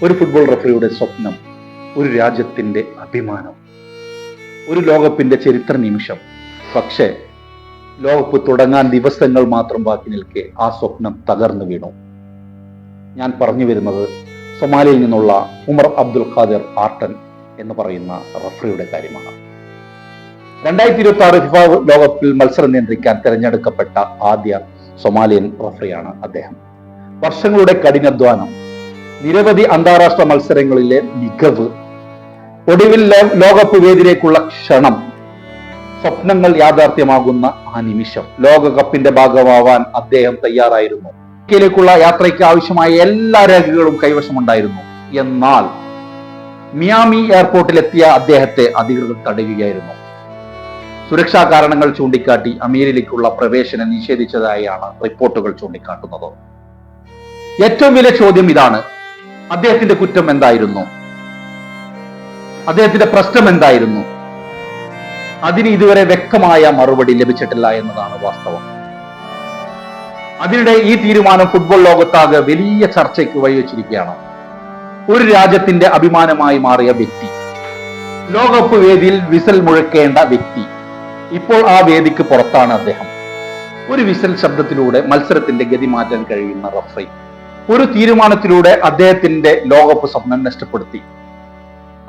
ഒരു ഫുട്ബോൾ റഫറിയുടെ സ്വപ്നം, ഒരു രാജ്യത്തിന്റെ അഭിമാനം, ഒരു ലോകകപ്പിന്റെ ചരിത്ര നിമിഷം. പക്ഷേ ലോകകപ്പ് തുടങ്ങാൻ ദിവസങ്ങൾ മാത്രം ബാക്കി നിൽക്കെ ആ സ്വപ്നം തകർന്നു വീണു. ഞാൻ പറഞ്ഞു വരുന്നത് സൊമാലിയിൽ നിന്നുള്ള ഉമർ അബ്ദുൽ ഖാദിർ ആർട്ടൻ എന്ന് പറയുന്ന റഫറിയുടെ കാര്യമാണ്. 2026 ഫിഫ ലോകകപ്പിൽ മത്സരം നിയന്ത്രിക്കാൻ തിരഞ്ഞെടുക്കപ്പെട്ട ആദ്യ സൊമാലിയൻ റഫറിയാണ് അദ്ദേഹം. വർഷങ്ങളുടെ കഠിനാധ്വാനം, നിരവധി അന്താരാഷ്ട്ര മത്സരങ്ങളിലെ മികവ്, ഒടുവിൽ ലോകകപ്പ് വേദിയിലേക്കുള്ള ക്ഷണം, സ്വപ്നങ്ങൾ യാഥാർത്ഥ്യമാകുന്ന ആ നിമിഷം. ലോകകപ്പിന്റെ ഭാഗമാവാൻ അദ്ദേഹം തയ്യാറായിരുന്നു. ലേക്കുള്ള യാത്രയ്ക്ക് ആവശ്യമായ എല്ലാ രേഖകളും കൈവശമുണ്ടായിരുന്നു. എന്നാൽ മിയാമി എയർപോർട്ടിലെത്തിയ അദ്ദേഹത്തെ അധികൃതർ തടയുകയായിരുന്നു. സുരക്ഷാ കാരണങ്ങൾ ചൂണ്ടിക്കാട്ടി അമേരിക്കയിലേക്കുള്ള പ്രവേശനം നിഷേധിച്ചതായാണ് റിപ്പോർട്ടുകൾ ചൂണ്ടിക്കാട്ടുന്നത്. ഏറ്റവും വലിയ ചോദ്യം ഇതാണ്: അദ്ദേഹത്തിന്റെ കുറ്റം എന്തായിരുന്നു? അദ്ദേഹത്തിന്റെ പ്രശ്നം എന്തായിരുന്നു? അതിന് ഇതുവരെ വ്യക്തമായ മറുപടി ലഭിച്ചിട്ടില്ല എന്നതാണ് വാസ്തവം. അതിനിടെ ഈ തീരുമാനം ഫുട്ബോൾ ലോകത്താകെ വലിയ ചർച്ചയ്ക്ക് വഴിവെച്ചിരിക്കുകയാണ്. ഒരു രാജ്യത്തിന്റെ അഭിമാനമായി മാറിയ വ്യക്തി, ലോകകപ്പ് വേദിയിൽ വിസൽ മുഴക്കേണ്ട വ്യക്തി, ഇപ്പോൾ ആ വേദിക്ക് പുറത്താണ് അദ്ദേഹം. ഒരു വിസൽ ശബ്ദത്തിലൂടെ മത്സരത്തിന്റെ ഗതി മാറ്റാൻ കഴിയുന്ന റഫറി ഒരു തീരുമാനത്തിലൂടെ അദ്ദേഹത്തിന്റെ ലോകകപ്പ് സ്വപ്നം നഷ്ടപ്പെടുത്തി.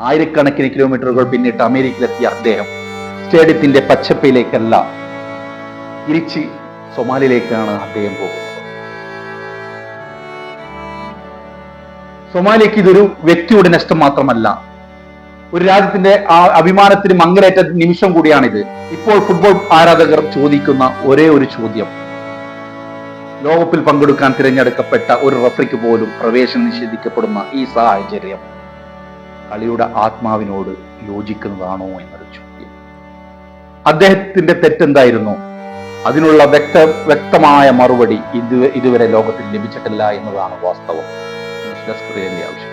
ആയിരക്കണക്കിന് കിലോമീറ്ററുകൾ പിന്നിട്ട് അമേരിക്കയിലെത്തിയ അദ്ദേഹം സ്റ്റേഡിയത്തിന്റെ പച്ചപ്പിലേക്കല്ല, തിരിച്ച് സൊമാലിയിലേക്കാണ് അദ്ദേഹം പോകുന്നത്. സൊമാലിയക്ക് ഇതൊരു വ്യക്തിയുടെ നഷ്ടം മാത്രമല്ല, ഒരു രാജ്യത്തിന്റെ ആ അഭിമാനത്തിന് മങ്ങലേറ്റ നിമിഷം കൂടിയാണിത്. ഇപ്പോൾ ഫുട്ബോൾ ആരാധകർ ചോദിക്കുന്ന ഒരേ ഒരു ചോദ്യം: ലോകകപ്പിൽ പങ്കെടുക്കാൻ തിരഞ്ഞെടുക്കപ്പെട്ട ഒരു റഫറിക്ക് പോലും പ്രവേശനം നിഷേധിക്കപ്പെടുന്ന ഈ സാഹചര്യം കളിയുടെ ആത്മാവിനോട് യോജിക്കുന്നതാണോ എന്നൊരു ചോദ്യം. അദ്ദേഹത്തിന്റെ തെറ്റെന്തായിരുന്നു? അതിനുള്ള വ്യക്തമായ മറുപടി ഇതുവരെ ലോകത്തിൽ ലഭിച്ചിട്ടില്ല എന്നതാണ് വാസ്തവം. ന്യൂസ് ഡെസ്ക് ആവശ്യം.